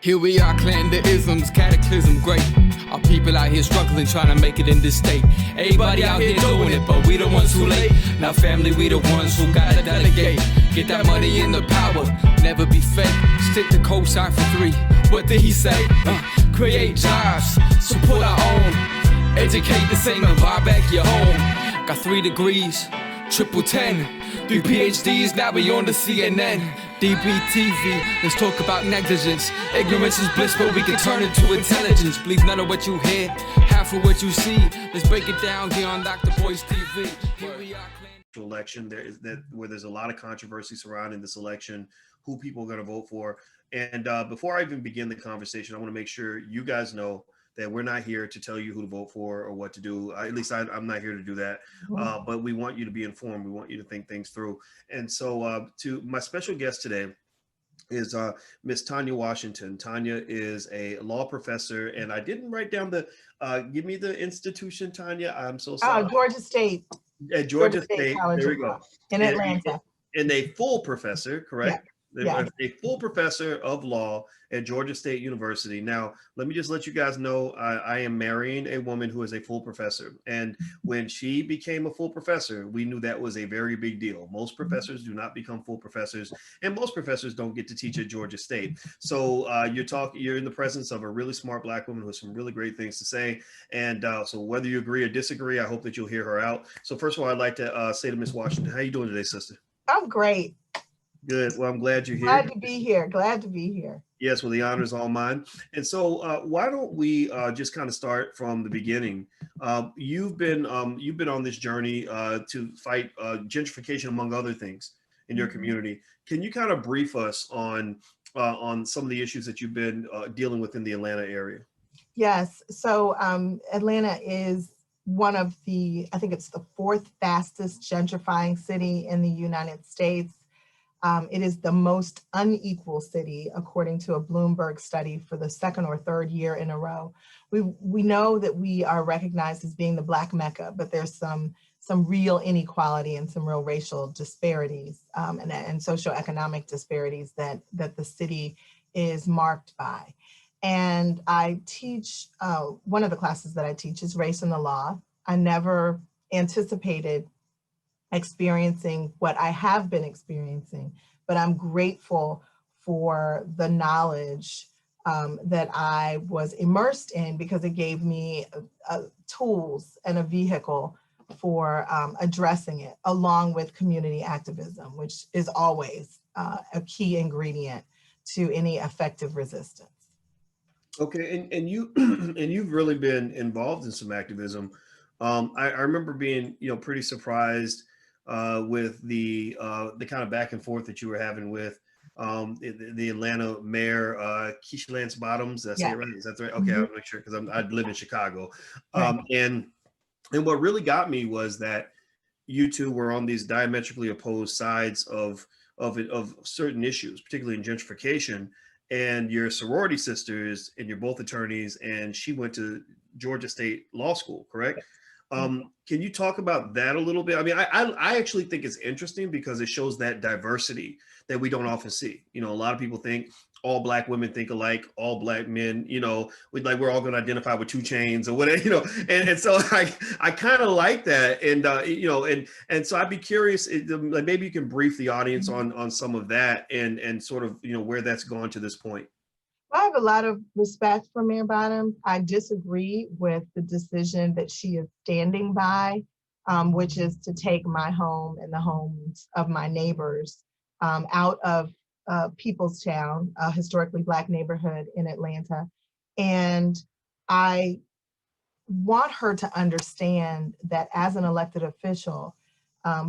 Here we are, clan the isms, cataclysm, great. Our people out here struggling, trying to make it in this state. Everybody out here doing it, but we the ones who late. Now family, we the ones who gotta delegate. Get that money in the power, never be fake. Stick to cosign for 3. What did he say? Create jobs, support our own. Educate the same and buy back your home. Got 3 degrees, triple 10. 3 PhDs, now we on the CNN. DBTV, let's talk about negligence. Ignorance is bliss, but we can turn it to intelligence. Believe none of what you hear, half of what you see. Let's break it down here on Dr. Boy's TV. Here we are. Election where there's a lot of controversy surrounding this election, who people are going to vote for. And before I even begin the conversation, I want to make sure you guys know that we're not here to tell you who to vote for or what to do. At least I'm not here to do that. But we want you to be informed. We want you to think things through. And so to my special guest today is Miss Tanya Washington. Tanya is a law professor, and I didn't write down the, give me the institution, Tanya. I'm so sorry. Oh, Georgia State. At Georgia State, College there we go. In Atlanta. And a full professor, correct? Yeah. A full professor of law at Georgia State University. Now, let me just let you guys know, I am marrying a woman who is a full professor. And when she became a full professor, we knew that was a very big deal. Most professors do not become full professors, and most professors don't get to teach at Georgia State. So you're in the presence of a really smart Black woman who has some really great things to say. And so whether you agree or disagree, I hope that you'll hear her out. So first of all, I'd like to say to Miss Washington, how you doing today, sister? I'm great. Good. Well, I'm glad you're here. Glad to be here. Glad to be here. Yes, well, the honor is all mine. And so why don't we just kind of start from the beginning? You've been on this journey to fight gentrification, among other things, in your community. Can you kind of brief us on some of the issues that you've been dealing with in the Atlanta area? Yes. So Atlanta is one of the, I think it's the 4th fastest gentrifying city in the United States. It is the most unequal city, according to a Bloomberg study, for the 2nd or 3rd year in a row. We know that we are recognized as being the Black Mecca, but there's some real inequality and some real racial disparities and socioeconomic disparities that the city is marked by. And I teach, one of the classes that I teach is Race and the Law. I never anticipated experiencing what I have been experiencing, but I'm grateful for the knowledge that I was immersed in, because it gave me tools and a vehicle for addressing it, along with community activism, which is always a key ingredient to any effective resistance. Okay, and you and you've really been involved in some activism. I remember being pretty surprised with the kind of back and forth that you were having with the Atlanta mayor, Keisha Lance Bottoms. Did I say it right? Is that right? Okay, I'll make sure, because I live in Chicago. And what really got me was that you two were on these diametrically opposed sides of certain issues, particularly in gentrification. And your sorority sisters, and you're both attorneys, and she went to Georgia State Law School, correct? Can you talk about that a little bit? I mean, I actually think it's interesting because it shows that diversity that we don't often see. A lot of people think all Black women think alike, all Black men, we're all going to identify with 2 chains or whatever, and so I kind of like that. And, and so I'd be curious, maybe you can brief the audience on some of that and sort of, where that's gone to this point. I have a lot of respect for Mayor Bottoms. I disagree with the decision that she is standing by, which is to take my home and the homes of my neighbors out of Peoplestown, a historically Black neighborhood in Atlanta. And I want her to understand that as an elected official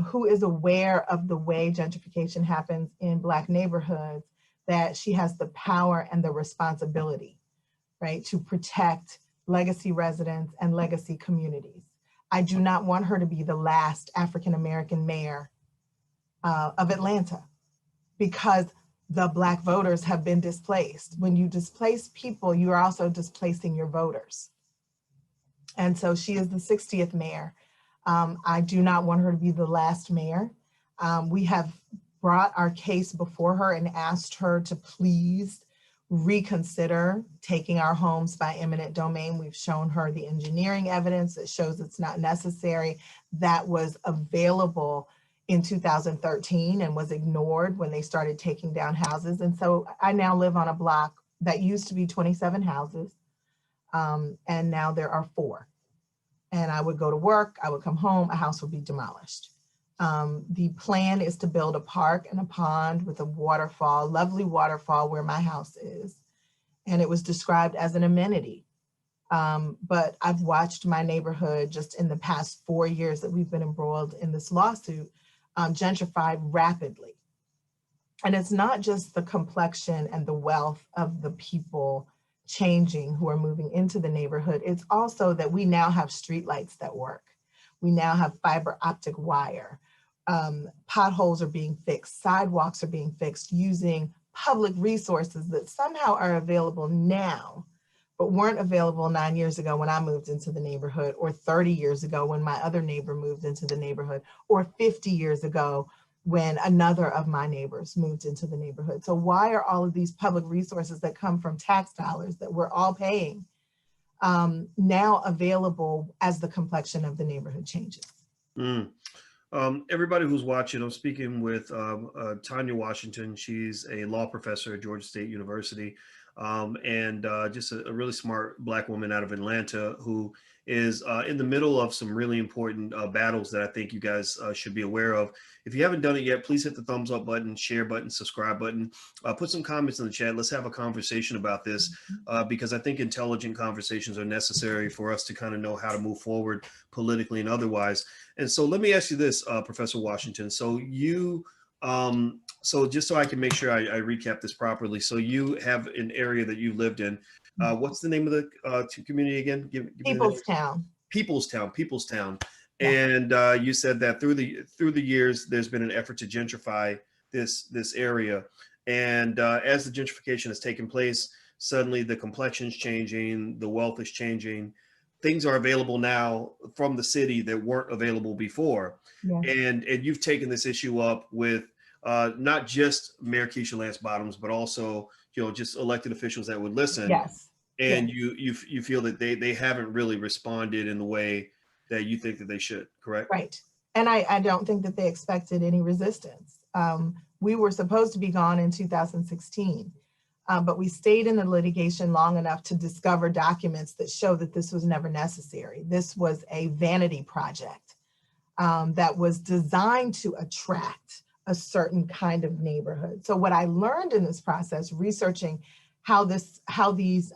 who is aware of the way gentrification happens in Black neighborhoods, that she has the power and the responsibility, right, to protect legacy residents and legacy communities. I do not want her to be the last African-American mayor of Atlanta, because the Black voters have been displaced. When you displace people, you are also displacing your voters. And so she is the 60th mayor. I do not want her to be the last mayor. We have brought our case before her and asked her to please reconsider taking our homes by eminent domain. We've shown her the engineering evidence that shows it's not necessary. That was available in 2013 and was ignored when they started taking down houses. And so I now live on a block that used to be 27 houses, and now there are 4. And I would go to work, I would come home, a house would be demolished. The plan is to build a park and a pond with a waterfall, lovely waterfall where my house is. And it was described as an amenity. But I've watched my neighborhood just in the past 4 years that we've been embroiled in this lawsuit, gentrified rapidly. And it's not just the complexion and the wealth of the people changing who are moving into the neighborhood. It's also that we now have streetlights that work. We now have fiber optic wire. Potholes are being fixed, sidewalks are being fixed using public resources that somehow are available now, but weren't available 9 years ago when I moved into the neighborhood, or 30 years ago when my other neighbor moved into the neighborhood, or 50 years ago when another of my neighbors moved into the neighborhood. So why are all of these public resources that come from tax dollars that we're all paying now available as the complexion of the neighborhood changes? Everybody who's watching, I'm speaking with Tanya Washington. She's a law professor at Georgia State University, and just a really smart Black woman out of Atlanta who is in the middle of some really important battles that I think you guys should be aware of. If you haven't done it yet, please hit the thumbs up button, share button, subscribe button, put some comments in the chat. Let's have a conversation about this because I think intelligent conversations are necessary for us to kind of know how to move forward politically and otherwise. And so let me ask you this, Professor Washington. So you, so just so I can make sure I recap this properly. So you have an area that you lived in. What's the name of the community again? Give Peoplestown. Peoplestown. Yeah. And you said that through the years, there's been an effort to gentrify this area. And as the gentrification has taken place, suddenly the complexion's changing, the wealth is changing. Things are available now from the city that weren't available before. Yeah. And you've taken this issue up with not just Mayor Keisha Lance Bottoms, but also, just elected officials that would listen. Yes. And yes. you feel that they haven't really responded in the way that you think that they should, correct? Right. And I don't think that they expected any resistance. We were supposed to be gone in 2016. But we stayed in the litigation long enough to discover documents that show that this was never necessary. This was a vanity project that was designed to attract a certain kind of neighborhood. So what I learned in this process, researching how these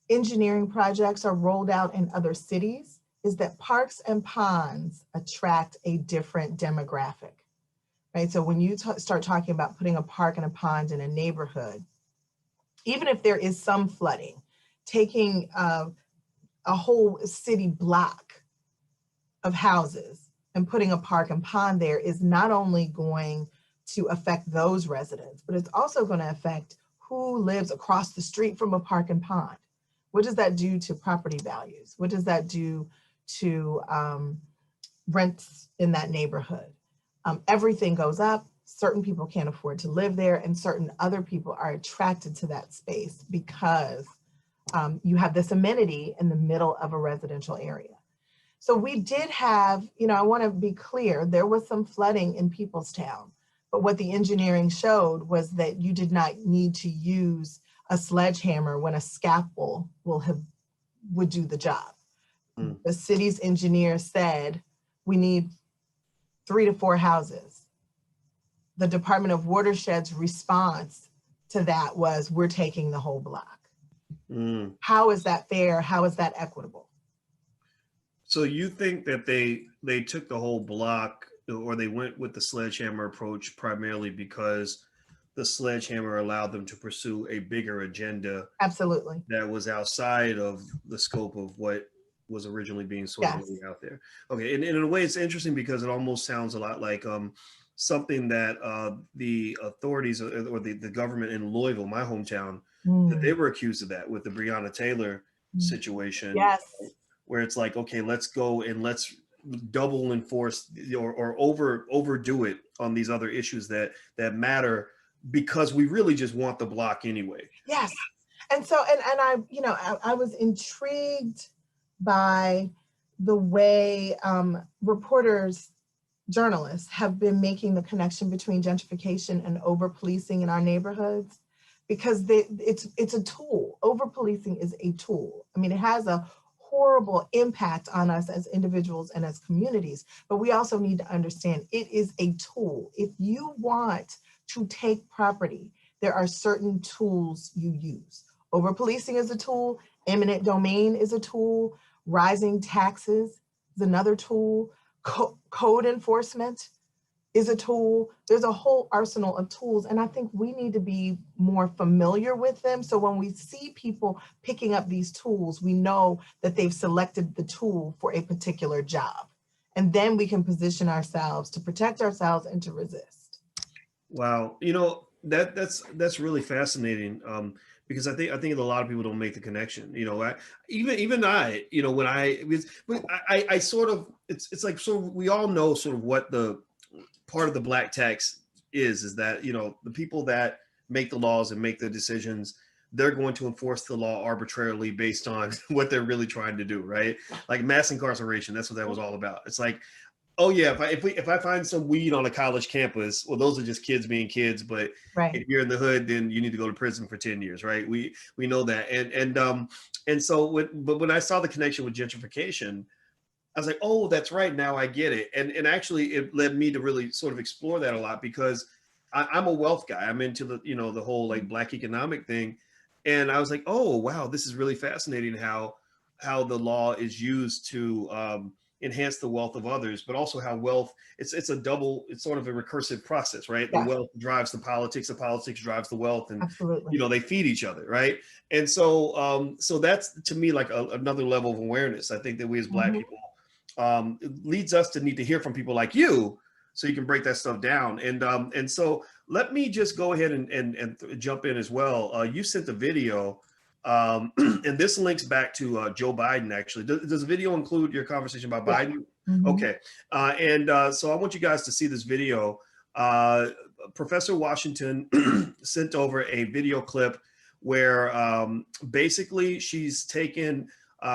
engineering projects are rolled out in other cities, is that parks and ponds attract a different demographic, right? So when you start talking about putting a park and a pond in a neighborhood, even if there is some flooding, taking a whole city block of houses and putting a park and pond there is not only going to affect those residents, but it's also going to affect who lives across the street from a park and pond. What does that do to property values? What does that do to rents in that neighborhood? Everything goes up. Certain people can't afford to live there, and certain other people are attracted to that space because you have this amenity in the middle of a residential area. So we did have, I want to be clear, there was some flooding in Peoplestown, but what the engineering showed was that you did not need to use a sledgehammer when a scalpel would do the job. The city's engineer said, we need 3 to 4 houses. The Department of Watershed's response to that was, we're taking the whole block. How is that fair? How is that equitable? So you think that they took the whole block, or they went with the sledgehammer approach primarily because the sledgehammer allowed them to pursue a bigger agenda? Absolutely. That was outside of the scope of what was originally being sort of laid out there. Okay, and in a way it's interesting because it almost sounds a lot like something that the authorities or the government in Louisville, my hometown, that they were accused of that with the Breonna Taylor situation. Yes. Where it's like, okay, let's go and let's double enforce or overdo it on these other issues that matter, because we really just want the block anyway. Yes. And so, and I, you know, I was intrigued by the way reporters, journalists have been making the connection between gentrification and over-policing in our neighborhoods, because it's a tool. Over-policing is a tool. I mean, it has a horrible impact on us as individuals and as communities, but we also need to understand it is a tool. If you want to take property, there are certain tools you use. Over-policing is a tool, eminent domain is a tool, rising taxes is another tool, code enforcement is a tool. There's a whole arsenal of tools, and I think we need to be more familiar with them. So when we see people picking up these tools, we know that they've selected the tool for a particular job. And then we can position ourselves to protect ourselves and to resist. Wow, you know, that's really fascinating. Because I think a lot of people don't make the connection. You know, even I, you know, when I sort of, it's like, so we all know sort of what the part of the black tax is that, you know, the people that make the laws and make the decisions, they're going to enforce the law arbitrarily based on what they're really trying to do, right? Like mass incarceration, that's what that was all about. It's like, oh yeah, if I find some weed on a college campus, well, those are just kids being kids. But if you're in the hood, then you need to go to prison for 10 years, right? We know that. And so but when I saw the connection with gentrification, I was like, oh, that's right. Now I get it. And actually, it led me to really sort of explore that a lot, because I'm a wealth guy. I'm into the, you know, the whole like Black economic thing. And I was like, oh wow, this is really fascinating how the law is used to enhance the wealth of others, but also how wealth, it's sort of a recursive process, right? The wealth drives the politics drives the wealth, and you know, they feed each other, right? And so so that's to me like another level of awareness. I think that we as Black people, it leads us to need to hear from people like you, so you can break that stuff down. And so let me just go ahead and jump in as well. You sent the video. And this links back to Joe Biden, actually. Does the video include your conversation about Biden? Okay. So I want you guys to see this video. Professor Washington sent over a video clip where basically she's taken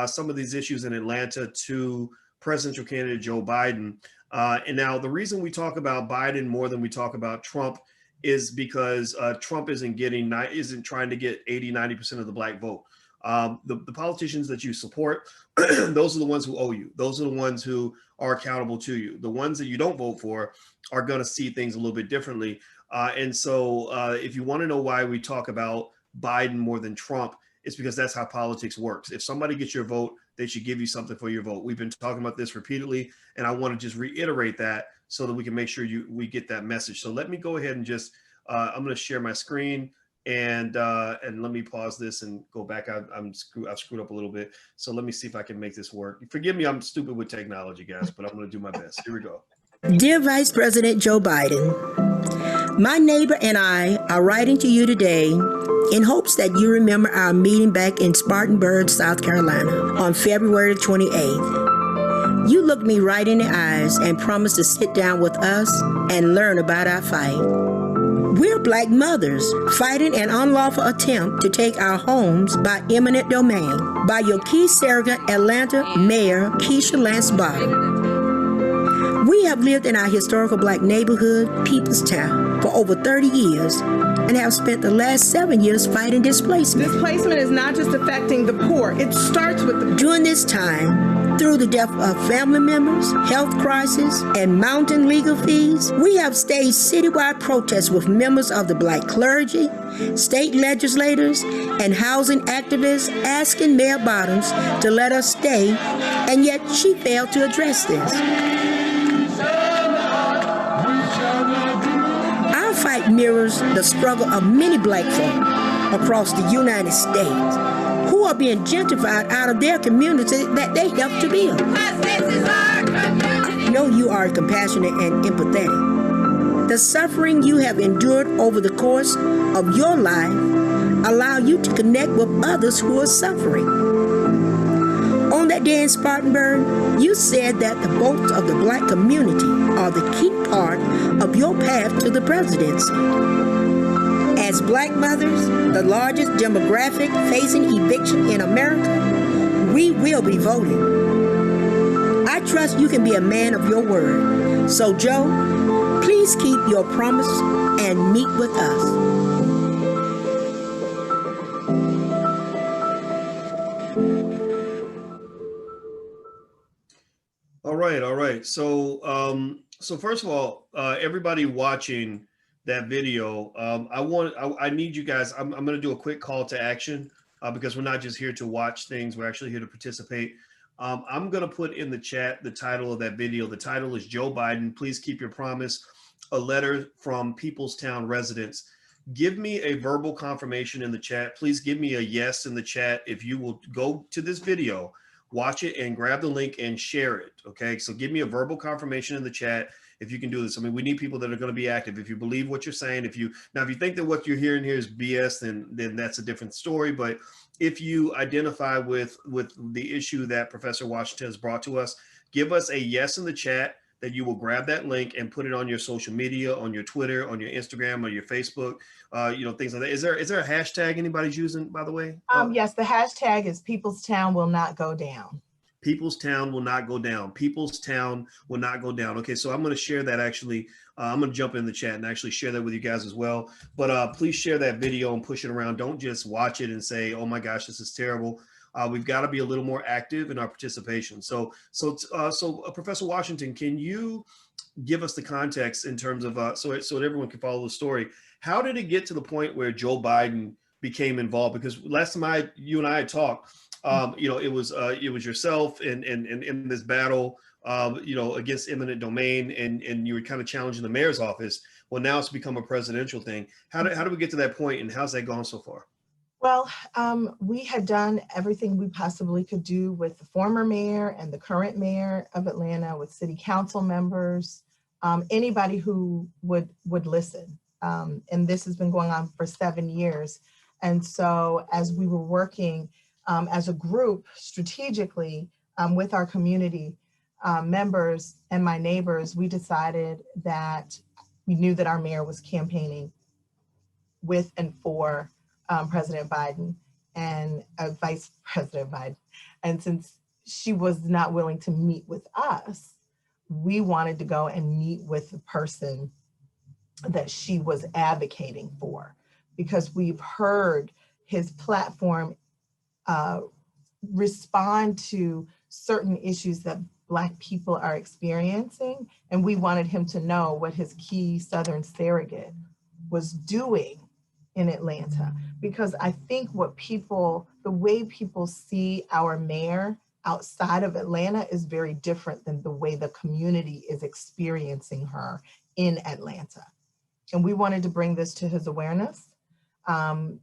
some of these issues in Atlanta to presidential candidate Joe Biden. And now the reason we talk about Biden more than we talk about Trump is because Trump isn't trying to get 80-90% of the Black vote. The politicians that you support, those are the ones who owe you. Those are the ones who are accountable to you. The ones that you don't vote for are going to see things a little bit differently. And so if you want to know why we talk about Biden more than Trump, it's because that's how politics works. If somebody gets your vote, they should give you something for your vote. We've been talking about this repeatedly, and I want to just reiterate that so that we can make sure we get that message. So let me go ahead and just, I'm going to share my screen, and let me pause this and go back. I've screwed up a little bit. So let me see if I can make this work. Forgive me, I'm stupid with technology, guys, but I'm going to do my best. Here we go. Dear Vice President Joe Biden, my neighbor and I are writing to you today in hopes that you remember our meeting back in Spartanburg, South Carolina on February 28th. You looked me right in the eyes and promised to sit down with us and learn about our fight. We're Black mothers fighting an unlawful attempt to take our homes by eminent domain by your key surrogate Atlanta Mayor Keisha Lance Bottoms. We have lived in our historical Black neighborhood, Peoplestown, for over 30 years and have spent the last 7 years fighting displacement. Displacement is not just affecting the poor, it starts with the... During this time, through the death of family members, health crisis, and mounting legal fees, we have staged citywide protests with members of the Black clergy, state legislators, and housing activists asking Mayor Bottoms to let us stay, and yet she failed to address this. Our fight mirrors the struggle of many Black folk across the United States who are being gentrified out of their community that they helped to build. This is our community. I know you are compassionate and empathetic. The suffering you have endured over the course of your life allow you to connect with others who are suffering. On that day in Spartanburg, you said that the votes of the Black community are the key part of your path to the presidency. As Black mothers, the largest demographic facing eviction in America, we will be voting. I trust you can be a man of your word. So, Joe, please keep your promise and meet with us. All right. So first of all, everybody watching that video, I need you guys. I'm going to do a quick call to action because we're not just here to watch things. We're actually here to participate. I'm going to put in the chat the title of that video. The title is Joe Biden, Please Keep Your Promise, a letter from Peoplestown residents. Give me a verbal confirmation in the chat. Please give me a yes in the chat if you will go to this video, watch it, and grab the link and share it. Okay, so give me a verbal confirmation in the chat if you can do this. I mean, we need people that are going to be active. If you believe what you're saying, if you think that what you're hearing here is BS, then that's a different story. But if you identify with the issue that Professor Washington has brought to us, give us a yes in the chat that you will grab that link and put it on your social media, on your Twitter, on your Instagram, or your Facebook, things like that. Is there a hashtag anybody's using, by the way? Yes, the hashtag is Peoplestown will not go down. Peoplestown will not go down. Peoplestown will not go down. Okay, so I'm going to share that actually. I'm going to jump in the chat and actually share that with you guys as well. But please share that video and push it around. Don't just watch it and say, oh my gosh, this is terrible. We've got to be a little more active in our participation. So Professor Washington, can you give us the context in terms of, so that everyone can follow the story? How did it get to the point where Joe Biden became involved? Because last time you and I had talked, it was yourself in this battle, against eminent domain, and you were kind of challenging the mayor's office. Well, now it's become a presidential thing. How do we get to that point, and how's that gone so far? Well, we had done everything we possibly could do with the former mayor and the current mayor of Atlanta, with city council members, anybody who would listen. And this has been going on for 7 years. And so as we were working as a group strategically with our community members and my neighbors, we decided that we knew that our mayor was campaigning with and for President Biden and Vice President Biden. And since she was not willing to meet with us, we wanted to go and meet with the person that she was advocating for, because we've heard his platform respond to certain issues that Black people are experiencing. And we wanted him to know what his key Southern surrogate was doing in Atlanta, because I think the way people see our mayor outside of Atlanta is very different than the way the community is experiencing her in Atlanta. And we wanted to bring this to his awareness.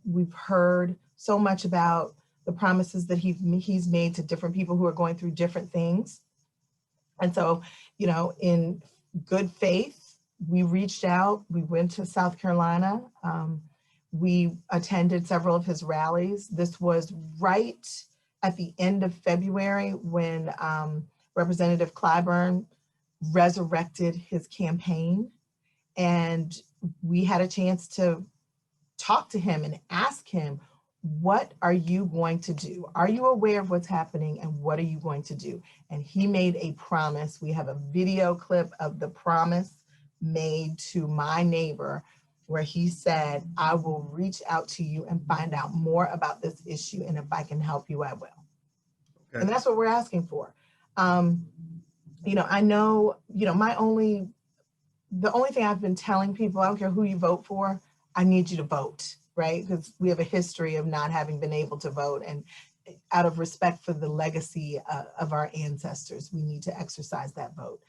We've heard so much about the promises that he's made to different people who are going through different things. And so, in good faith, we reached out, we went to South Carolina. We attended several of his rallies. This was right at the end of February when Representative Clyburn resurrected his campaign. And we had a chance to talk to him and ask him, what are you going to do? Are you aware of what's happening, and what are you going to do? And he made a promise. We have a video clip of the promise made to my neighbor, where he said, I will reach out to you and find out more about this issue, and if I can help you, I will. Okay. And that's what we're asking for. I know, the only thing I've been telling people, I don't care who you vote for, I need you to vote, right? Because we have a history of not having been able to vote, and out of respect for the legacy of our ancestors, we need to exercise that vote.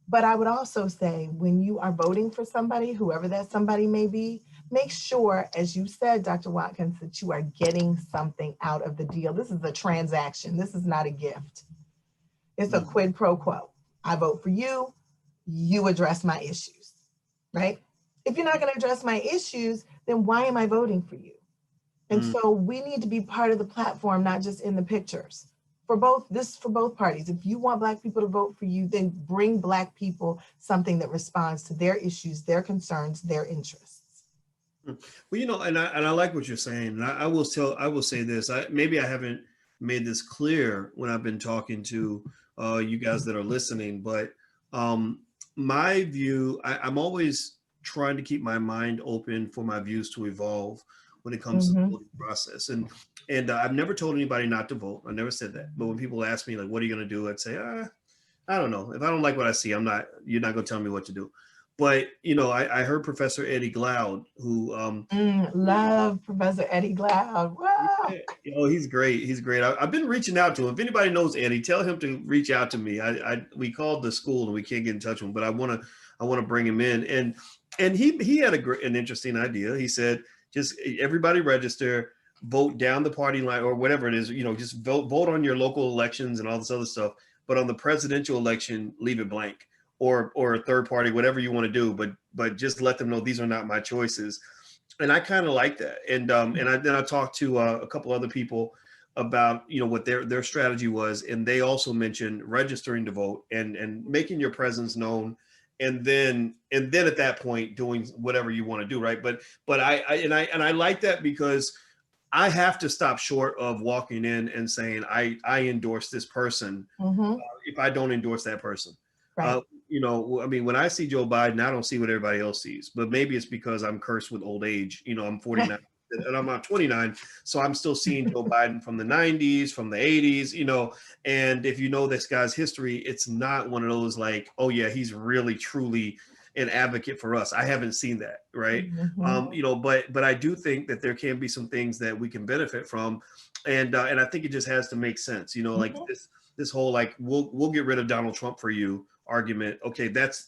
But I would also say, when you are voting for somebody, whoever that somebody may be, make sure, as you said, Dr. Watkins, that you are getting something out of the deal. This is a transaction. This is not a gift. It's a quid pro quo. I vote for you, you address my issues, right? If you're not going to address my issues, then why am I voting for you? And so we need to be part of the platform, not just in the pictures. For both parties. If you want Black people to vote for you, then bring Black people something that responds to their issues, their concerns, their interests. Well, and I like what you're saying. And I will say this. Maybe I haven't made this clear when I've been talking to you guys that are listening, but um, my view, I'm always trying to keep my mind open for my views to evolve when it comes to the Hmm. voting process. And I've never told anybody not to vote. I never said that. But when people ask me like, "What are you going to do?" I'd say, I don't know. If I don't like what I see, you're not going to tell me what to do. But I heard Professor Eddie Glaude, Love Professor Eddie Glaude. Wow. yeah, he's great. He's great. I've been reaching out to him. If anybody knows Eddie, tell him to reach out to me. We called the school and we can't get in touch with him, but I want to bring him in. And he had an interesting idea. He said, just everybody register, vote down the party line or whatever it is. Just vote on your local elections and all this other stuff. But on the presidential election, leave it blank, or a third party, whatever you want to do. But just let them know these are not my choices. And I kind of like that. Then I talked to a couple other people about what their strategy was, and they also mentioned registering to vote and making your presence known, and then at that point doing whatever you want to do, right? But I like that because I have to stop short of walking in and saying I endorse this person Hmm. if I don't endorse that person. Right. I mean, when I see Joe Biden, I don't see what everybody else sees, but maybe it's because I'm cursed with old age. I'm 49 and I'm not 29. So I'm still seeing Joe Biden from the 90s, from the 80s, and if you know this guy's history, it's not one of those like, oh yeah, he's really truly an advocate for us. I haven't seen that. Right. Hmm. But I do think that there can be some things that we can benefit from. And I think it just has to make sense, like this whole, like, we'll get rid of Donald Trump for you argument. Okay, that's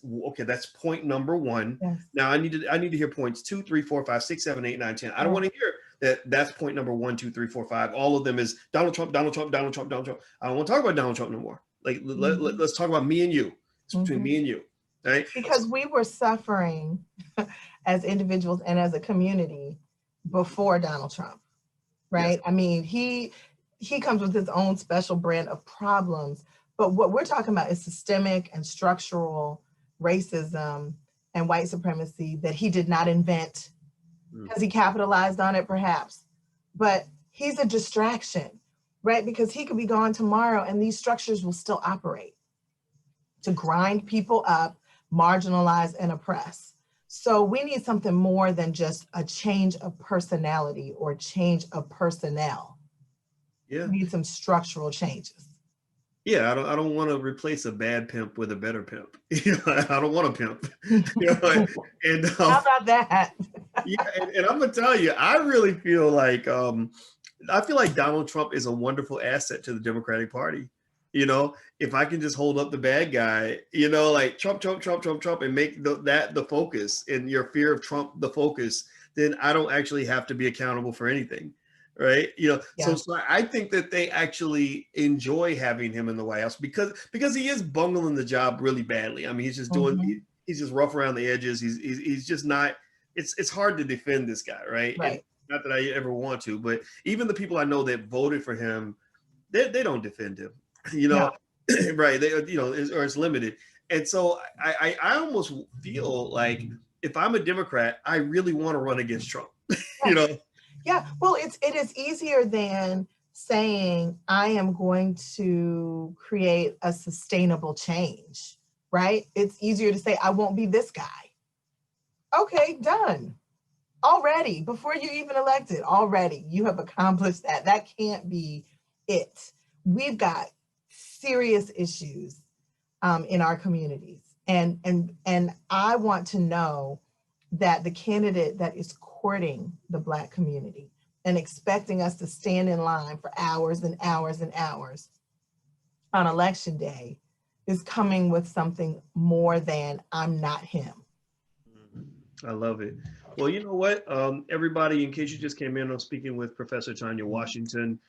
point number one. Yes. Now I need to hear points 2, 3, 4, 5, 6, 7, 8, 9, 10. I don't want to hear that's point number 1, 2, 3, 4, 5. All of them is Donald Trump, Donald Trump, Donald Trump, Donald Trump. I don't want to talk about Donald Trump no more. Like let's talk about me and you. It's between me and you. Right? Because we were suffering as individuals and as a community before Donald Trump, right? Yes. I mean, he comes with his own special brand of problems, but what we're talking about is systemic and structural racism and white supremacy that he did not invent. Has he capitalized on it? Perhaps, but he's a distraction, right? Because he could be gone tomorrow and these structures will still operate to grind people up, marginalize, and oppress. So we need something more than just a change of personality or change of personnel. Yeah. We need some structural changes. Yeah, I don't want to replace a bad pimp with a better pimp. I don't want a pimp. And How about that? yeah, and I'm gonna tell you, I really feel like Donald Trump is a wonderful asset to the Democratic Party. If I can just hold up the bad guy, like Trump, Trump, Trump, Trump, Trump, and make that the focus, and your fear of Trump the focus, then I don't actually have to be accountable for anything. Right. Yeah. So I think that they actually enjoy having him in the White House because he is bungling the job really badly. I mean, he's just he's just rough around the edges. He's just not, it's hard to defend this guy. Right. Right. And not that I ever want to, but even the people I know that voted for him, they don't defend him, No. right. They, or it's limited. And so I almost feel like if I'm a Democrat, I really want to run against Trump, Yeah, well, it is easier than saying I am going to create a sustainable change, right? It's easier to say I won't be this guy. Okay, done. Already, before you even elected, already you have accomplished that. That can't be it. We've got serious issues in our communities, and I want to know that the candidate that is courting the Black community and expecting us to stand in line for hours and hours and hours on election day is coming with something more than I'm not him. I love it. Well, you know what, everybody, in case you just came in, I'm speaking with Professor Tanya Washington.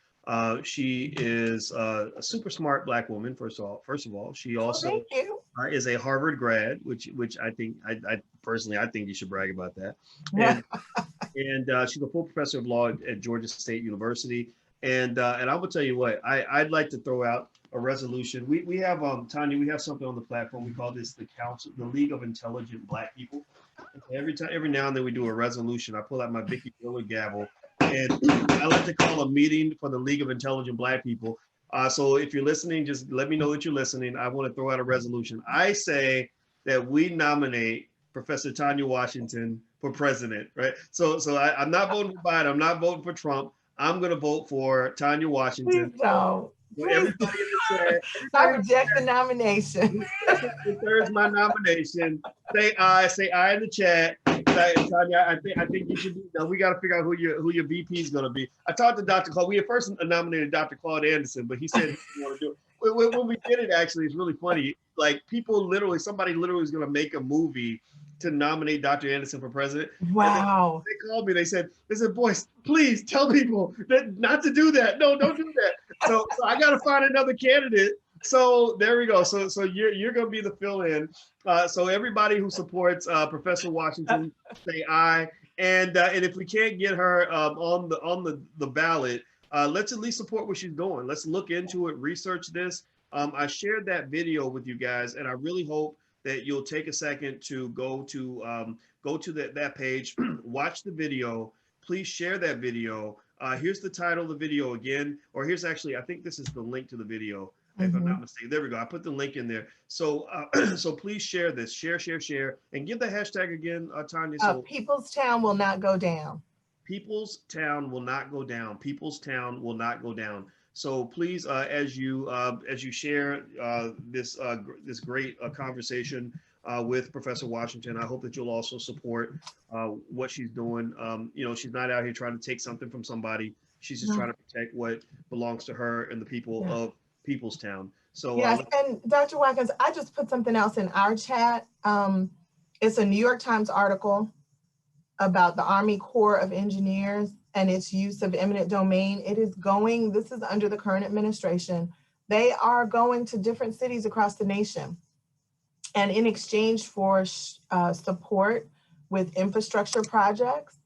She is a super smart Black woman. First of all, she also Thank you. is a Harvard grad, which I think I personally think you should brag about that. Yeah. And she's a full professor of law at Georgia State University. And I will tell you what, I'd like to throw out a resolution. We have Tanya, we have something on the platform. We call this the League of Intelligent Black People. Every now and then we do a resolution. I pull out my Vicky Willard gavel, and I like to call a meeting for the League of Intelligent Black People. So if you're listening, just let me know that you're listening. I want to throw out a resolution. I say that we nominate Professor Tanya Washington for president, right? So I'm not voting for Biden. I'm not voting for Trump. I'm going to vote for Tanya Washington. Please don't. So everybody in the chat, I reject the nomination. second and third is my nomination. Say aye in the chat. Tanya, I think you should be. We got to figure out who your VP is going to be. I talked to Dr. Claude. We had first nominated Dr. Claude Anderson, but he said he didn't want to do it. When we did it, actually, it's really funny. Like somebody literally was going to make a movie to nominate Dr. Anderson for president. Wow. They called me. They said, boys, please tell people that not to do that. No, don't do that. So I got to find another candidate. So there we go. So you're going to be the fill-in. So everybody who supports Professor Washington, say aye. And if we can't get her on the ballot, let's at least support what she's doing. Let's look into it, research this. I shared that video with you guys, and I really hope that you'll take a second to go to that page, watch the video. Please share that video. Here's the title of the video again, or here's actually, I think this is the link to the video, if I'm not mistaken. There we go. I put the link in there. So so please share this, share, and give the hashtag again, Tanya. So People's Town will not go down. People's Town will not go down. People's Town will not go down. So please, as you share this great conversation with Professor Washington, I hope that you'll also support what she's doing. She's not out here trying to take something from somebody. She's just trying to protect what belongs to her and the people of People's Town. So yes, and Dr. Watkins, I just put something else in our chat. It's a New York Times article about the Army Corps of Engineers and its use of eminent domain. This is under the current administration. They are going to different cities across the nation. And in exchange for support with infrastructure projects,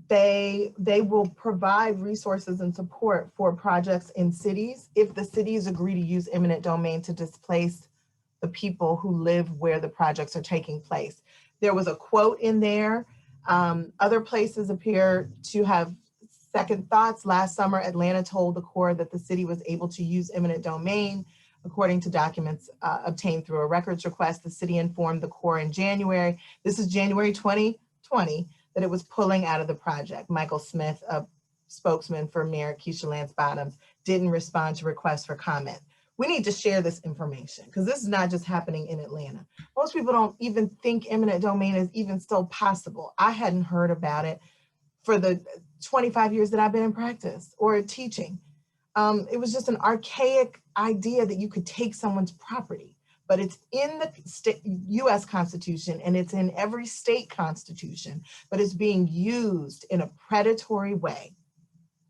they will provide resources and support for projects in cities if the cities agree to use eminent domain to displace the people who live where the projects are taking place. There was a quote in there. Other places appear to have second thoughts. Last summer, Atlanta told the Corps that the city was able to use eminent domain. According to documents obtained through a records request, the city informed the Corps in January, this is January 2020, that it was pulling out of the project. Michael Smith, a spokesman for Mayor Keisha Lance Bottoms, didn't respond to requests for comment. We need to share this information because this is not just happening in Atlanta. Most people don't even think eminent domain is even still possible. I hadn't heard about it for the 25 years that I've been in practice or teaching. It was just an archaic idea that you could take someone's property, but it's in the US Constitution and it's in every state constitution, but it's being used in a predatory way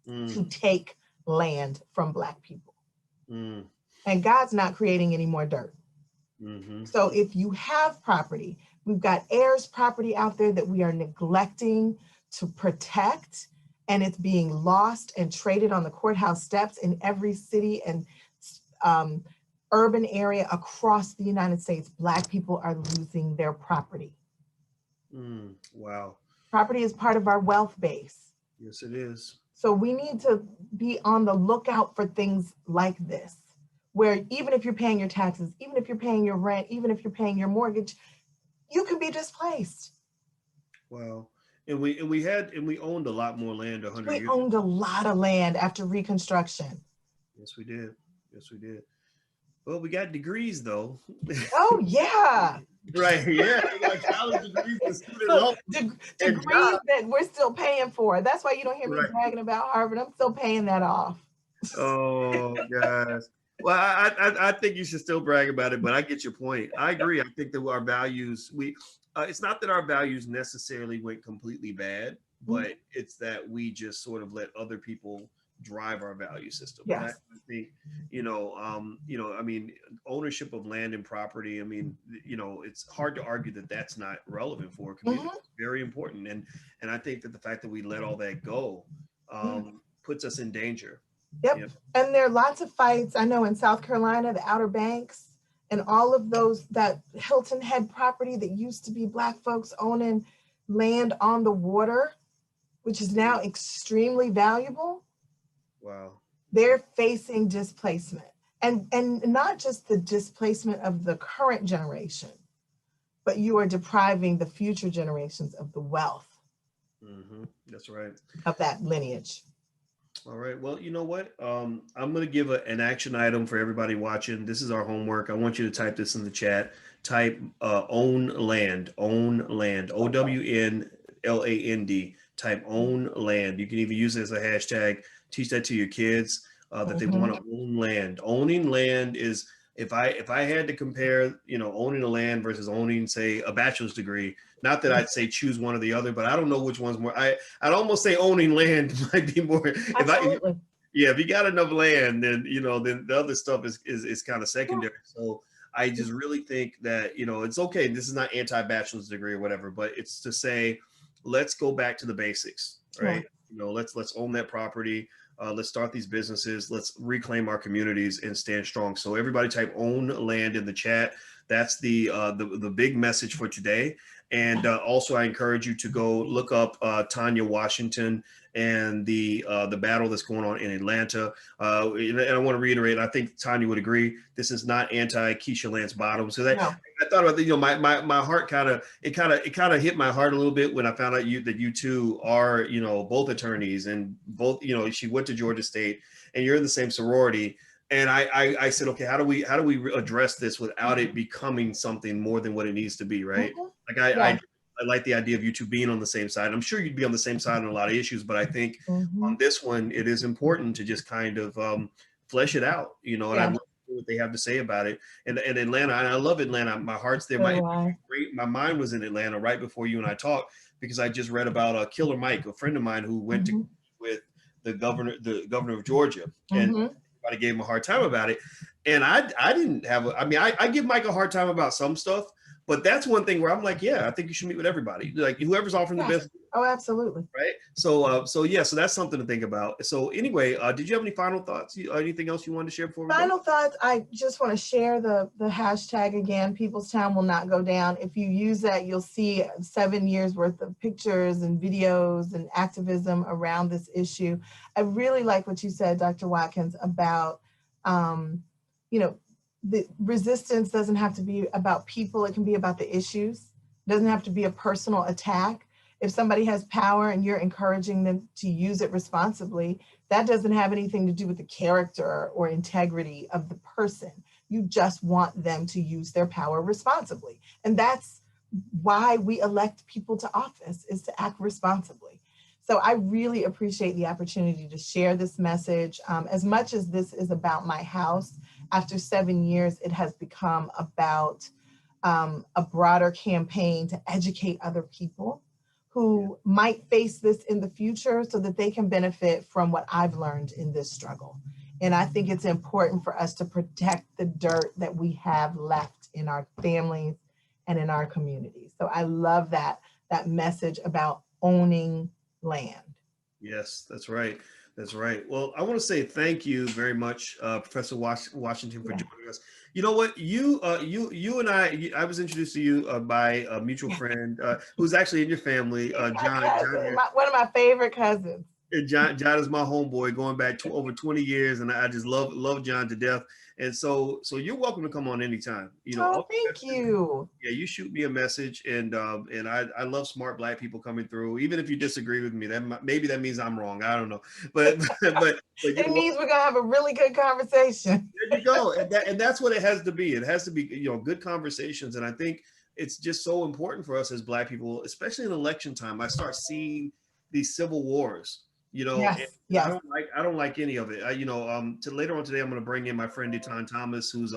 to take land from Black people. And God's not creating any more dirt. So if you have property, we've got heirs property out there that we are neglecting to protect, and it's being lost and traded on the courthouse steps in every city and urban area across the United States. Black people are losing their property. Wow. Property is part of our wealth base. Yes, it is. So we need to be on the lookout for things like this, where even if you're paying your taxes, even if you're paying your rent, even if you're paying your mortgage, you can be displaced. Wow. And we owned a lot more land 100 years ago. We owned a lot of land after Reconstruction. Yes, we did. Yes, we did. Well, we got degrees though. Oh yeah. Right. Yeah. We got college degrees and student loan. Degrees that we're still paying for. That's why you don't hear me bragging about Harvard. I'm still paying that off. Oh gosh. Well, I think you should still brag about it, but I get your point. I agree. I think that our values, it's not that our values necessarily went completely bad, but it's that we just sort of let other people drive our value system. Yes. And I think, I mean, ownership of land and property, I mean, it's hard to argue that that's not relevant for a community. It's very important. And I think that the fact that we let all that go puts us in danger. Yep. And there are lots of fights. I know in South Carolina, the Outer Banks, and all of that Hilton Head property that used to be Black folks owning land on the water, which is now extremely valuable. Wow. They're facing displacement, and not just the displacement of the current generation, but you are depriving the future generations of the wealth. That's right. Of that lineage. All right. Well, you know what? I'm going to give an action item for everybody watching. This is our homework. I want you to type this in the chat. Type own land, OWNLAND. Type own land. You can even use it as a hashtag. Teach that to your kids that they want to own land. Owning land is, if I had to compare, owning a land versus owning, say, a bachelor's degree, not that I'd say choose one or the other, but I don't know which one's more. I'd almost say owning land might be more. Absolutely. If you got enough land, then then the other stuff is kind of secondary. So I just really think that it's okay. This is not anti-bachelor's degree or whatever, but it's to say, let's go back to the basics, right? Let's own that property. Let's start these businesses. Let's reclaim our communities and stand strong. So everybody type own land in the chat. That's the big message for today. And also, I encourage you to go look up Tanya Washington and the battle that's going on in Atlanta. And I want to reiterate, I think Tanya would agree, this is not anti Keisha Lance Bottoms. So I thought about my heart kind of hit my heart a little bit when I found out that you two are both attorneys, and both she went to Georgia State and you're in the same sorority. And I said, okay, how do we address this without it becoming something more than what it needs to be, right? I like the idea of you two being on the same side. I'm sure you'd be on the same side on a lot of issues, but I think on this one, it is important to just kind of flesh it out, and I'd love to hear what they have to say about it. And Atlanta, and I love Atlanta. My heart's there. My mind was in Atlanta right before you and I talked, because I just read about Killer Mike, a friend of mine who went to with the governor of Georgia, and everybody gave him a hard time about it. And I didn't have I give Mike a hard time about some stuff, but that's one thing where I'm like, yeah, I think you should meet with everybody, like whoever's offering the best. Oh, absolutely. Right. So that's something to think about. So anyway, did you have any final thoughts? Anything else you wanted to share before we go? Final thoughts. I just want to share the hashtag again. People's Town will not go down. If you use that, you'll see 7 years worth of pictures and videos and activism around this issue. I really like what you said, Dr. Watkins, about, the resistance doesn't have to be about people. It can be about the issues. It doesn't have to be a personal attack. If somebody has power and you're encouraging them to use it responsibly, that doesn't have anything to do with the character or integrity of the person. You just want them to use their power responsibly. And that's why we elect people to office, is to act responsibly. So I really appreciate the opportunity to share this message. As much as this is about my house, after 7 years, it has become about a broader campaign to educate other people who might face this in the future, so that they can benefit from what I've learned in this struggle. And I think it's important for us to protect the dirt that we have left in our families and in our communities. So I love that message about owning land. Yes, that's right. That's right. Well, I want to say thank you very much, Professor Washington, for joining us. You know what? You and I was introduced to you by a mutual friend who's actually in your family, John. One of my favorite cousins. John is my homeboy going back over 20 years, and I just love John to death. And so you're welcome to come on anytime. Thank you. Yeah, you shoot me a message, and I love smart Black people coming through. Even if you disagree with me, maybe that means I'm wrong. I don't know, but it means we're gonna have a really good conversation. There you go, and that's what it has to be. It has to be good conversations, and I think it's just so important for us as Black people, especially in election time. I start seeing these civil wars. Yes. I don't like any of it. To later on today, I'm going to bring in my friend Deton Thomas, who's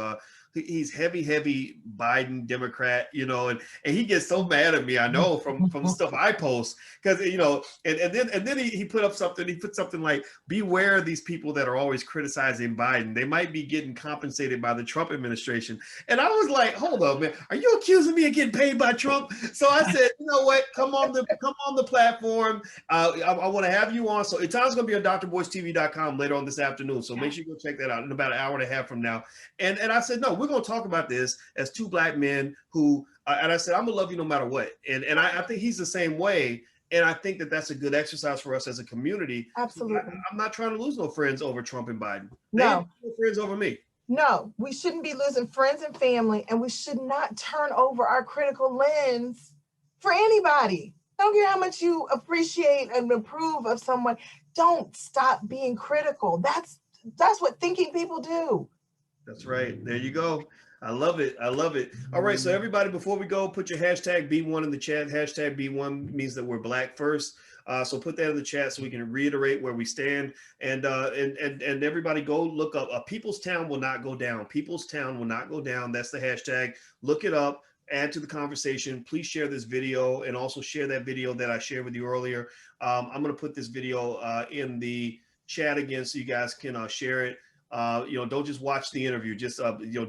he's heavy Biden Democrat, and he gets so mad at me, I know, from the stuff I post, because and then he put up something. He put something like, beware of these people that are always criticizing Biden. They might be getting compensated by the Trump administration. And I was like, hold up, man, are you accusing me of getting paid by Trump? So I said, you know what, come on the platform. I want to have you on. So it's going to be on drboystv.com later on this afternoon. So make sure you go check that out in about an hour and a half from now. And I said, no, we're going to talk about this as two Black men who, and I said, I'm going to love you no matter what. And I think he's the same way. And I think that that's a good exercise for us as a community. Absolutely. I'm not trying to lose no friends over Trump and Biden. No. No friends over me. No, we shouldn't be losing friends and family, and we should not turn over our critical lens for anybody. I don't care how much you appreciate and approve of someone. Don't stop being critical. That's what thinking people do. That's right. There you go. I love it. I love it. All right. So everybody, before we go, put your hashtag B1 in the chat. Hashtag B1 means that we're Black first. So put that in the chat so we can reiterate where we stand. And everybody go look up. People's Town will not go down. People's Town will not go down. That's the hashtag. Look it up. Add to the conversation. Please share this video and also share that video that I shared with you earlier. I'm going to put this video in the chat again so you guys can share it. Don't just watch the interview. Just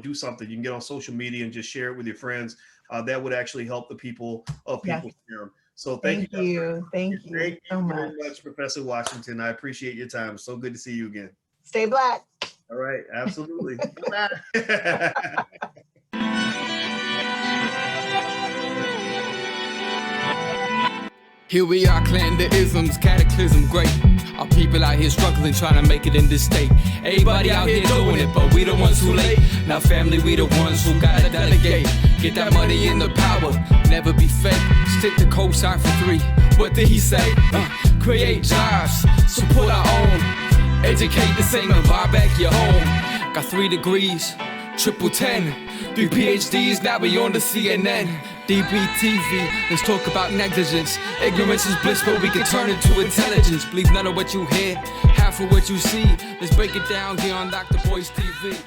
do something. You can get on social media and just share it with your friends. That would actually help the people of People's Town. So thank you. Thank you so much. Very much, Professor Washington. I appreciate your time. So good to see you again. Stay Black. All right, absolutely. Here we are, clan the isms, cataclysm great. Our people out here struggling, trying to make it in this state. Everybody out here doing it, but we the ones who late. Now family, we the ones who gotta delegate. Get that money in the power, never be fake. Stick to cosign for 3. What did he say? Create jobs, support our own. Educate the same and buy back your home. Got 3 degrees, triple 10. 3 PhDs, now we on the CNN. DBTV, let's talk about negligence. Ignorance is bliss, but we can turn it to intelligence. Believe none of what you hear, half of what you see. Let's break it down here on Dr. Boy's TV.